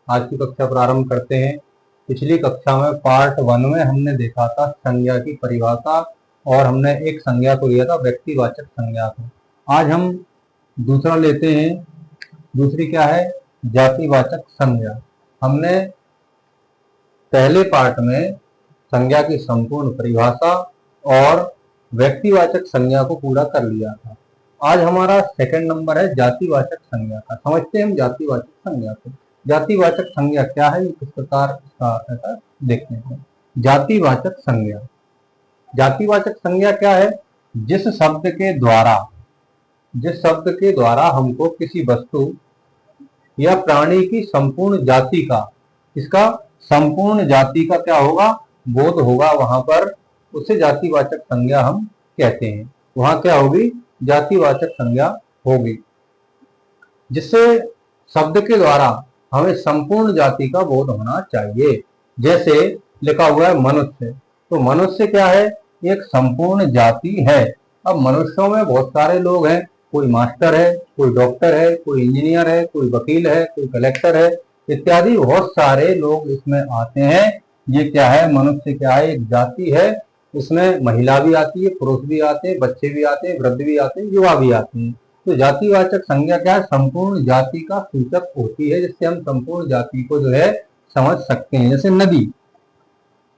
आज की कक्षा प्रारंभ करते हैं। पिछली कक्षा में पार्ट 1 में हमने देखा था संज्ञा की परिभाषा और हमने एक संज्ञा को लिया था व्यक्तिवाचक संज्ञा को। आज हम दूसरा लेते हैं। दूसरी क्या है? जातिवाचक संज्ञा। हमने पहले पार्ट में संज्ञा की संपूर्ण परिभाषा और व्यक्तिवाचक संज्ञा को पूरा कर लिया था। आज हमारा सेकंड नंबर है जातिवाचक संज्ञा का। समझते हैं हम जातिवाचक संज्ञा को। जातिवाचक संज्ञा क्या है, किस प्रकार इसका ऐसा देखते हैं। जातिवाचक संज्ञा, जातिवाचक संज्ञा क्या है? जिस शब्द के द्वारा हमको किसी वस्तु या प्राणी की संपूर्ण जाति का, इसका संपूर्ण जाति का क्या होगा? बोध होगा। वहां पर उसे जातिवाचक संज्ञा हम कहते हैं। वहां क्या होगी? जातिवाचक संज्ञा होगी। जिससे शब्द के द्वारा हमें संपूर्ण जाति का बोध होना चाहिए। जैसे लिखा हुआ है मनुष्य, तो मनुष्य क्या है? एक संपूर्ण जाति है। अब मनुष्यों में बहुत सारे लोग हैं, कोई मास्टर है, कोई डॉक्टर है, कोई इंजीनियर है, कोई वकील है, कोई कलेक्टर है, इत्यादि बहुत सारे लोग इसमें आते हैं। ये क्या है? मनुष्य क्या है? एक जाति है। इसमें महिला भी आती है, पुरुष भी आते हैं, बच्चे भी आते हैं, वृद्ध भी आते हैं, युवा भी आते हैं। तो जातिवाचक संज्ञा क्या है? संपूर्ण जाति का सूचक होती है, जिससे हम संपूर्ण जाति को जो है समझ सकते हैं। जैसे नदी,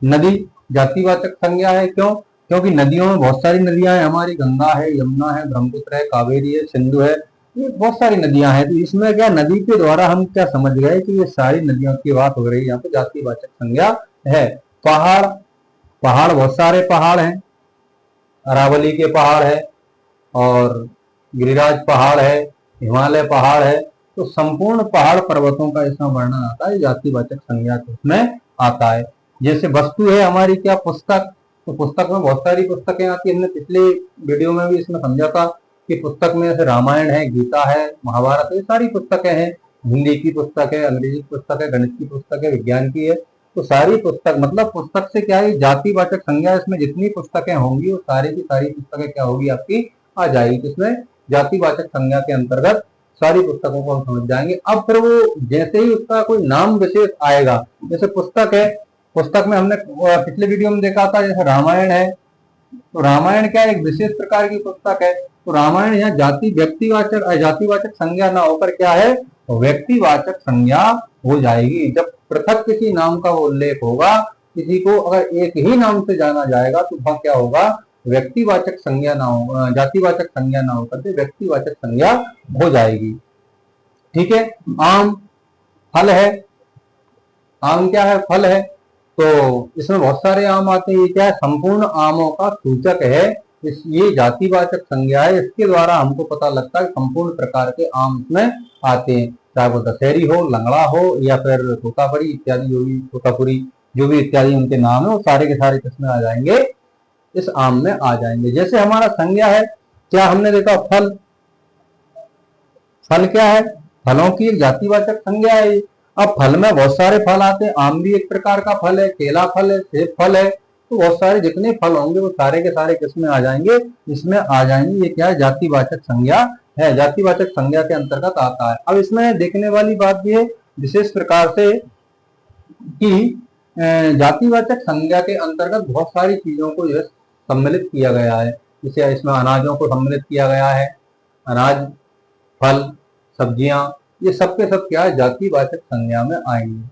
नदी जातिवाचक संज्ञा है। क्यों? क्योंकि नदियों में बहुत सारी नदियां हैं हमारी। गंगा है, यमुना है, ब्रह्मपुत्र है, कावेरी है, सिंधु है, ये बहुत सारी नदियां हैं। तो इसमें क्या, नदी के द्वारा हम क्या समझ गए कि ये सारी नदियों की बात हो रही है। यहाँ पे जातिवाचक संज्ञा है। पहाड़, पहाड़ बहुत सारे पहाड़ हैं। अरावली के पहाड़ है और गिरिराज पहाड़ है, हिमालय पहाड़ है। तो संपूर्ण पहाड़ पर्वतों का इसमें वर्णन आता है, जातिवाचक संज्ञा इसमें आता है। जैसे वस्तु है हमारी क्या? पुस्तक। तो पुस्तक में बहुत सारी पुस्तकें आती है। हमने पिछले वीडियो में भी इसमें समझा था कि पुस्तक में जैसे रामायण है, गीता है, महाभारत है, ये सारी पुस्तकें हैं। हिंदी की पुस्तक है, अंग्रेजी की पुस्तक है, गणित की पुस्तक है, विज्ञान की है। तो सारी पुस्तक, मतलब पुस्तक से क्या है? जातिवाचक संज्ञा। इसमें जितनी पुस्तकें होंगी वो सारी की सारी पुस्तकें क्या होगी? आपकी आ जाएगी। इसमें जातिवाचक संज्ञा के अंतर्गत सारी पुस्तकों को हम समझ जाएंगे। अब फिर वो जैसे ही उसका कोई नाम विशेष आएगा, जैसे पुस्तक है, पुस्तक में हमने पिछले वीडियो में देखा था, जैसे रामायण है, तो रामायण क्या है? एक विशेष प्रकार की पुस्तक है। तो रामायण यहाँ जातिवाचक संज्ञा ना होकर क्या है? व्यक्तिवाचक संज्ञा हो जाएगी। जब पृथक किसी नाम का उल्लेख होगा, किसी को अगर एक ही नाम से जाना जाएगा, तो वह क्या होगा? व्यक्तिवाचक संज्ञा ना हो, जातिवाचक संज्ञा ना होकर के व्यक्तिवाचक संज्ञा हो जाएगी। ठीक है। आम फल है। आम क्या है? फल है। तो इसमें बहुत सारे आम आते हैं। ये क्या है? संपूर्ण आमों का सूचक है। ये जातिवाचक संज्ञा है। इसके द्वारा हमको पता लगता है संपूर्ण प्रकार के आम इसमें आते हैं, चाहे वो दशहरी हो, लंगड़ा हो, या फिर तोतापरी इत्यादि, जो भी तोतापुरी जो भी इत्यादि उनके नाम है, वो सारे के सारे किसमें आ जाएंगे? इस आम में आ जाएंगे। जैसे हमारा संज्ञा है, क्या हमने देखा? फल। फल क्या है? फलों की एक जातिवाचक संज्ञा है। अब फल में बहुत सारे फल आते हैं। आम भी एक प्रकार का फल है, केला फल है, सेब फल है। तो बहुत सारे जितने फल होंगे वो सारे के सारे किसमें आ जाएंगे? इसमें आ जाएंगे। ये क्या है? जातिवाचक संज्ञा है, जातिवाचक संज्ञा के अंतर्गत आता है। अब इसमें देखने वाली बात ये विशेष प्रकार से कि जातिवाचक संज्ञा के अंतर्गत बहुत सारी चीजों को जो सम्मिलित किया गया है। जैसे इसमें अनाजों को सम्मिलित किया गया है। अनाज, फल, सब्जियां, ये सब के सब क्या है? जातिवाचक संज्ञा में आएंगे।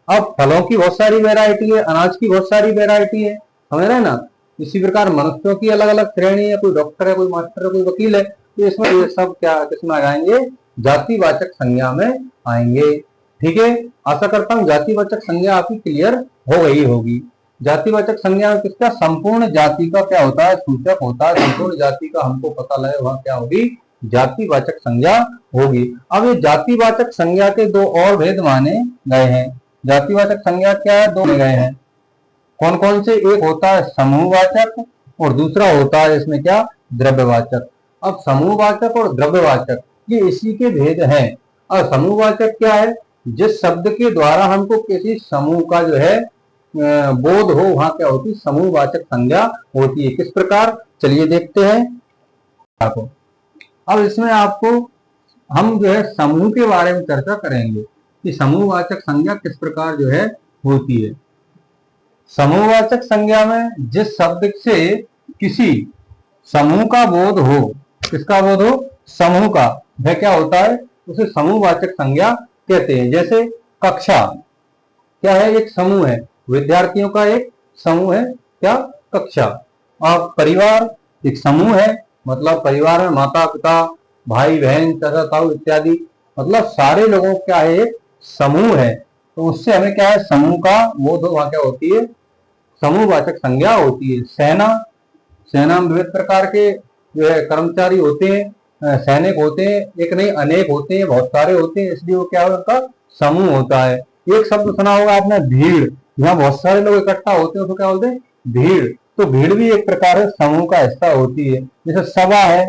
अब फलों की बहुत सारी वैरायटी है, अनाज की बहुत सारी वैरायटी है, समझ रहे हैं ना? इसी प्रकार मनुष्यों की अलग अलग श्रेणी है। कोई डॉक्टर है, कोई मास्टर है, कोई वकील है। तो इसमें ये सब क्या किसमें आ जाएंगे? जातिवाचक संज्ञा में आएंगे। ठीक है। आशा करता हूँ जातिवाचक संज्ञा आपकी क्लियर हो गई होगी। जातिवाचक संज्ञा में किसका? संपूर्ण जाति का क्या होता है? सूचक होता है। संपूर्ण जाति का हमको पता लगे, वहां क्या होगी? जातिवाचक संज्ञा होगी। अब ये जातिवाचक संज्ञा के दो और भेद माने गए हैं। जातिवाचक संज्ञा क्या है? दो गए हैं। कौन कौन से? एक होता है समूहवाचक और दूसरा होता है इसमें क्या? द्रव्यवाचक। अब समूहवाचक और द्रव्यवाचक ये इसी के भेद हैं। और समूहवाचक क्या है? जिस शब्द के द्वारा हमको किसी समूह का जो है बोध हो, वहां क्या होती? समूहवाचक संज्ञा होती है। किस प्रकार? चलिए देखते हैं। अब इसमें आपको हम जो है समूह के बारे में चर्चा करेंगे। कि समूहवाचक संज्ञा किस प्रकार जो है होती है। समूहवाचक संज्ञा में जिस शब्द से किसी समूह का बोध हो, किसका बोध हो, समूह का, वह क्या होता है, उसे समूहवाचक संज्ञा कहते हैं। जैसे कक्षा क्या है, एक समूह है, विद्यार्थियों का एक समूह है क्या, कक्षा। और परिवार एक समूह है, मतलब परिवार में माता पिता भाई बहन चाचा ताऊ इत्यादि, मतलब सारे लोगों क्या है, एक समूह है। तो उससे हमें क्या है, समूह का बोध वहां क्या होती है, समूहवाचक संज्ञा होती है। सेना, सेना में विविध प्रकार के जो है कर्मचारी होते हैं, सैनिक होते हैं, एक नहीं अनेक होते हैं, बहुत सारे होते हैं, इसलिए वो क्या है, उनका समूह होता है। एक शब्द सुना होगा आपने, भीड़, जहाँ बहुत सारे लोग इकट्ठा होते हैं उसको क्या बोलते हैं, भीड़। तो भीड़ भी एक प्रकार से समूह का हिस्सा होती है। जैसे सभा है,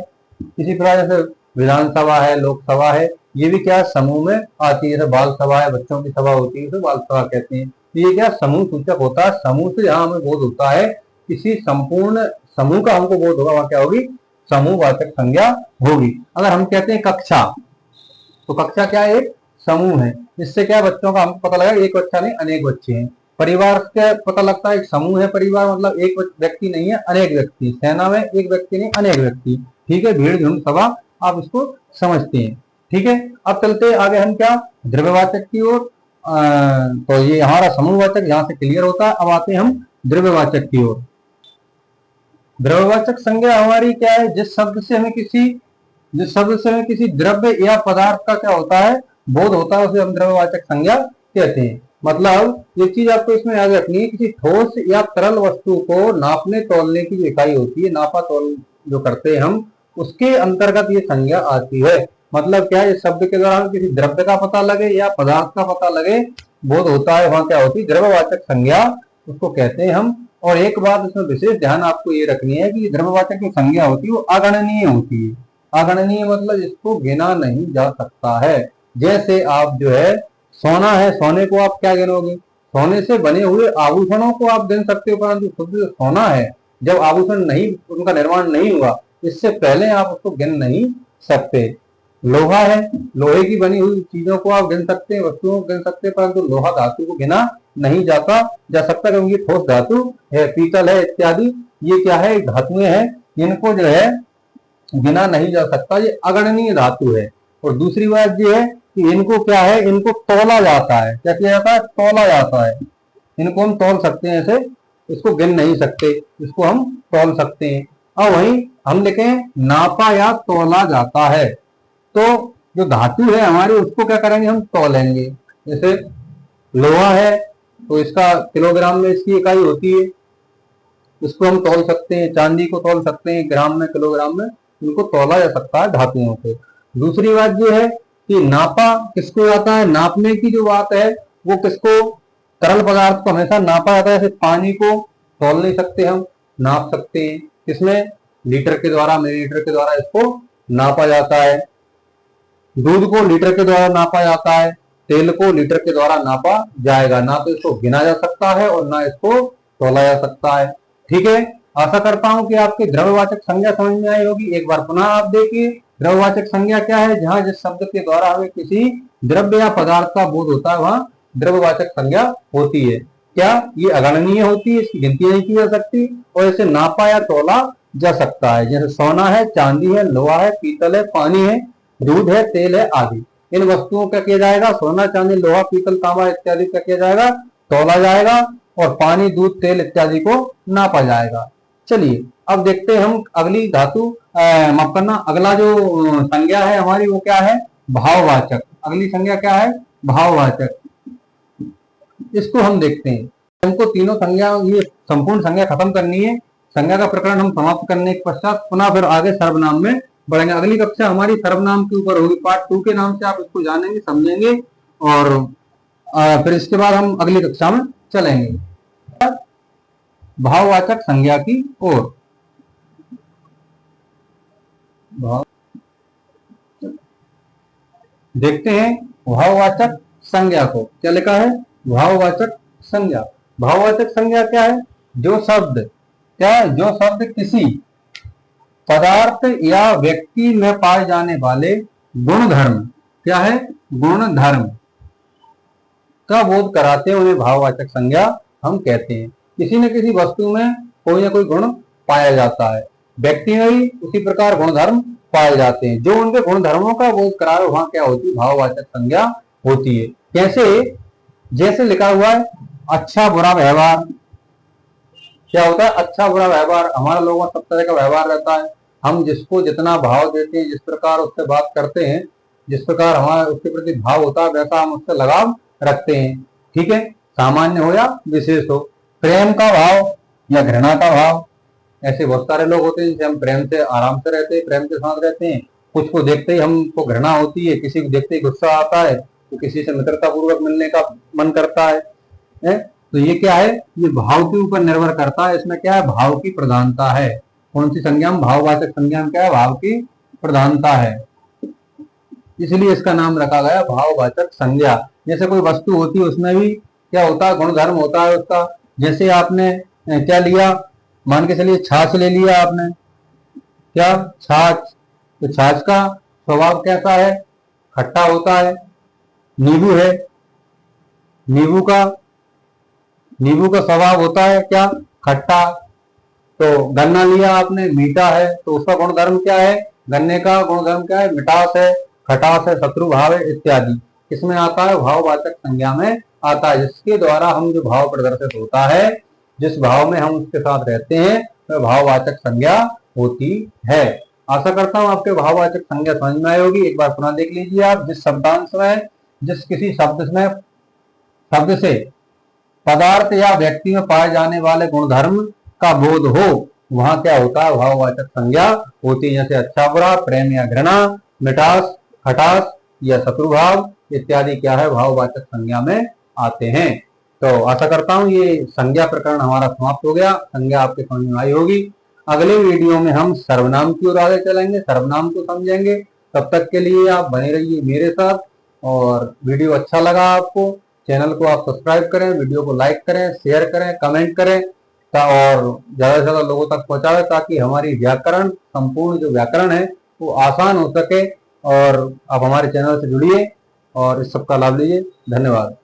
इसी प्रकार जैसे विधानसभा है, लोकसभा है, ये भी क्या समूह में आती है। जैसे बाल सभा है, बच्चों की सभा होती है, तो बाल सभा कहते हैं। तो ये क्या समूह सूचक होता है। समूह से जहां हमें बोध होता है, किसी संपूर्ण समूह का हमको बोध होगा, वहां क्या होगी, समूहवाचक संज्ञा होगी। अगर हम कहते हैं कक्षा, तो कक्षा क्या है, एक समूह है। इससे क्या बच्चों का हमको पता लगा, एक बच्चा नहीं अनेक बच्चे हैं। परिवार से पता लगता है एक समूह है, परिवार मतलब एक व्यक्ति नहीं है, अनेक व्यक्ति। सेना में एक व्यक्ति नहीं अनेक व्यक्ति। ठीक है, भीड़ झुंड सभा, आप इसको समझते हैं। ठीक है, अब चलते आगे हम क्या, द्रव्यवाचक की ओर। तो ये हमारा समूहवाचक यहाँ से क्लियर होता है। अब आते हैं हम द्रव्यवाचक की ओर। द्रव्यवाचक संज्ञा हमारी क्या है, जिस शब्द से हमें किसी द्रव्य या पदार्थ का क्या होता है, बोध होता है, उसे हम द्रव्यवाचक संज्ञा कहते हैं। मतलब ये चीज आपको इसमें याद रखनी है, किसी ठोस या तरल वस्तु को नापने तोलने की जो इकाई होती है, नापा तोल जो करते हैं हम, उसके अंतर्गत ये संज्ञा आती है। मतलब क्या है, इस शब्द के द्वारा किसी द्रव्य का पता लगे या पदार्थ का पता लगे, बोध होता है, वहां क्या होती है, द्रव्यवाचक संज्ञा उसको कहते हैं हम। और एक बात इसमें विशेष ध्यान आपको ये रखनी है कि द्रव्यवाचक की संज्ञा होती है वो अगणनीय होती है। अगणनीय मतलब इसको गिना नहीं जा सकता है। जैसे आप जो है सोना है, सोने को आप क्या गिनोगे, सोने से बने हुए आभूषणों को आप गिन सकते हो, परंतु शुद्ध जो सोना है, जब आभूषण नहीं, उनका निर्माण नहीं हुआ, इससे पहले आप उसको गिन नहीं सकते। लोहा है, लोहे की बनी हुई चीजों को आप गिन सकते हैं, वस्तुओं को गिन सकते हैं, परंतु लोहा धातु को गिना नहीं जा सकता, क्योंकि ठोस धातु है। पीतल है इत्यादि, ये क्या है, धातुएं हैं, इनको जो है गिना नहीं जा सकता, ये अगणनीय धातु है। और दूसरी बात ये है कि इनको क्या है, इनको तोला जाता है। क्या किया जाता है, तोला जाता है। इनको हम तोल सकते हैं, ऐसे इसको गिन नहीं सकते, इसको हम तोल सकते हैं। और वहीं हम लिखें नापा या तोला जाता है, तो जो धातु है हमारी उसको क्या करेंगे, हम तोलेंगे। जैसे लोहा है तो इसका किलोग्राम में इसकी इकाई होती है, इसको हम तोल सकते हैं। चांदी को तोल सकते हैं ग्राम में, किलोग्राम में, इनको तोला जा सकता है धातुओं को। दूसरी बात ये है कि नापा किसको जाता है, नापने की जो बात है वो किसको, तरल पदार्थ को हमेशा नापा जाता है। जैसे पानी को तोल नहीं सकते, हम नाप सकते हैं किसमें, लीटर के द्वारा, मिलीलीटर के द्वारा इसको नापा जाता है। दूध को लीटर के द्वारा नापा जाता है, तेल को लीटर के द्वारा नापा जाएगा। ना तो इसको गिना जा सकता है और ना इसको तोला जा सकता है। ठीक है, आशा करता हूं कि आपकी द्रव्यवाचक संज्ञा समझ में आई होगी। एक बार पुनः आप देखिए, द्रव्यवाचक संज्ञा क्या है, जहां जिस शब्द के द्वारा हमें किसी द्रव्य या पदार्थ का बोध होता है, वहां द्रव्यवाचक संज्ञा होती है। क्या ये अगणनीय होती है, इसकी गिनती नहीं की जा सकती, और इसे नापा या तोला जा सकता है। जैसे सोना है, चांदी है, लोहा है, पीतल है, पानी है, दूध है, तेल है आदि, इन वस्तुओं का किया जाएगा, सोना चांदी लोहा पीतल तांबा इत्यादि का किया जाएगा, तोला जाएगा, और पानी दूध तेल इत्यादि को नापा जाएगा। चलिए अब देखते हैं हम अगली धातु, माफ करना, अगला जो संज्ञा है हमारी वो क्या है, भाववाचक। अगली संज्ञा क्या है, भाववाचक। इसको हम देखते हैं। हमको तीनों संज्ञा, ये संपूर्ण संज्ञा खत्म करनी है। संज्ञा का प्रकरण हम समाप्त करने के पश्चात पुनः फिर आगे सर्वनाम में बढ़ेंगे। अगली कक्षा हमारी सर्वनाम के ऊपर होगी, पार्ट 2 के नाम से आप इसको जानेंगे समझेंगे, और फिर इसके बाद हम अगली कक्षा में चलेंगे भाववाचक संज्ञा की ओर। देखते हैं भाववाचक संज्ञा को, क्या लिखा है, भाववाचक संज्ञा। भाववाचक संज्ञा क्या है, जो शब्द, क्या है, जो शब्द किसी पदार्थ या व्यक्ति में पाए जाने वाले गुण धर्म, क्या है, गुण धर्म, का बोध कराते हैं उन्हें भाववाचक संज्ञा हम कहते हैं। किसी न किसी वस्तु में कोई ना कोई गुण पाया जाता है, व्यक्ति में भी उसी प्रकार गुणधर्म पाए जाते हैं। जो उनके गुणधर्मों का बोध कराए वहां क्या होती है, भाववाचक संज्ञा होती है। कैसे? जैसे लिखा हुआ है अच्छा बुरा व्यवहार। क्या होता है? अच्छा बुरा व्यवहार। हमारा लोगों का सब तरह का व्यवहार रहता है, हम जिसको जितना भाव देते हैं, जिस प्रकार उससे बात करते हैं, जिस प्रकार हमारा उसके प्रति भाव होता है, वैसा हम उससे लगाव रखते हैं। ठीक है, सामान्य हो या विशेष हो। प्रेम का भाव या घृणा का भाव, ऐसे बहुत सारे लोग होते हैं जिनसे हम प्रेम से आराम से रहते हैं, प्रेम के साथ रहते हैं। कुछ को देखते ही हमको घृणा होती है, किसी को देखते ही गुस्सा आता है, तो किसी से मित्रता पूर्वक मिलने का मन करता है? तो ये क्या है? ये भाव के ऊपर निर्भर करता है। इसमें क्या है? भाव की प्रधानता है। कौन सी संज्ञा में? भाववाचक संज्ञा में क्या है? भाव की प्रधानता है, इसलिए इसका नाम रखा गया भाववाचक संज्ञा। जैसे कोई वस्तु होती है उसमें भी क्या होता है? गुणधर्म होता है उसका। जैसे आपने क्या लिया, मान के चलिए छाछ ले लिया आपने, क्या छाछ, तो छाछ का स्वभाव कैसा है? खट्टा होता है। नींबू है, नींबू का स्वभाव होता है क्या? खट्टा। तो गन्ना लिया आपने, मीठा है, तो उसका गुणधर्म क्या है? गन्ने का गुणधर्म क्या है? मिठास है, खटास है, शत्रु भाव है इत्यादि। इसमें आता है भाववाचक संज्ञा में आता है, जिसके द्वारा हम जो भाव प्रदर्शित होता है, जिस भाव में हम उसके साथ रहते हैं, वह भाववाचक संज्ञा होती है। आशा करता हूं आपके भाववाचक संज्ञा समझ में आई होगी। एक बार पुनः देख लीजिए आप, जिस शब्दांश में, जिस किसी शब्द से पदार्थ या व्यक्ति में पाए जाने वाले गुणधर्म का बोध हो, वहां क्या होता है? भाववाचक संज्ञा होती है। जैसे अच्छा बुरा, प्रेम या घृणा, मिठास, खटास या शत्रुभाव इत्यादि क्या है? भाववाचक संज्ञा में आते हैं। तो आशा करता हूं ये संज्ञा प्रकरण हमारा समाप्त हो गया। संज्ञा आपके समझ में आई होगी। अगले वीडियो में हम सर्वनाम की ओर आगे चलेंगे, सर्वनाम को समझेंगे। तब तक के लिए आप बने रहिए मेरे साथ। और वीडियो अच्छा लगा आपको, चैनल को आप सब्सक्राइब करें, वीडियो को लाइक करें, शेयर करें, कमेंट करें, और ज्यादा से ज्यादा लोगों तक पहुंचाएं, ताकि हमारी व्याकरण, संपूर्ण जो व्याकरण है वो आसान हो सके। और आप हमारे चैनल से जुड़िए और इस सब का लाभ लीजिए। धन्यवाद।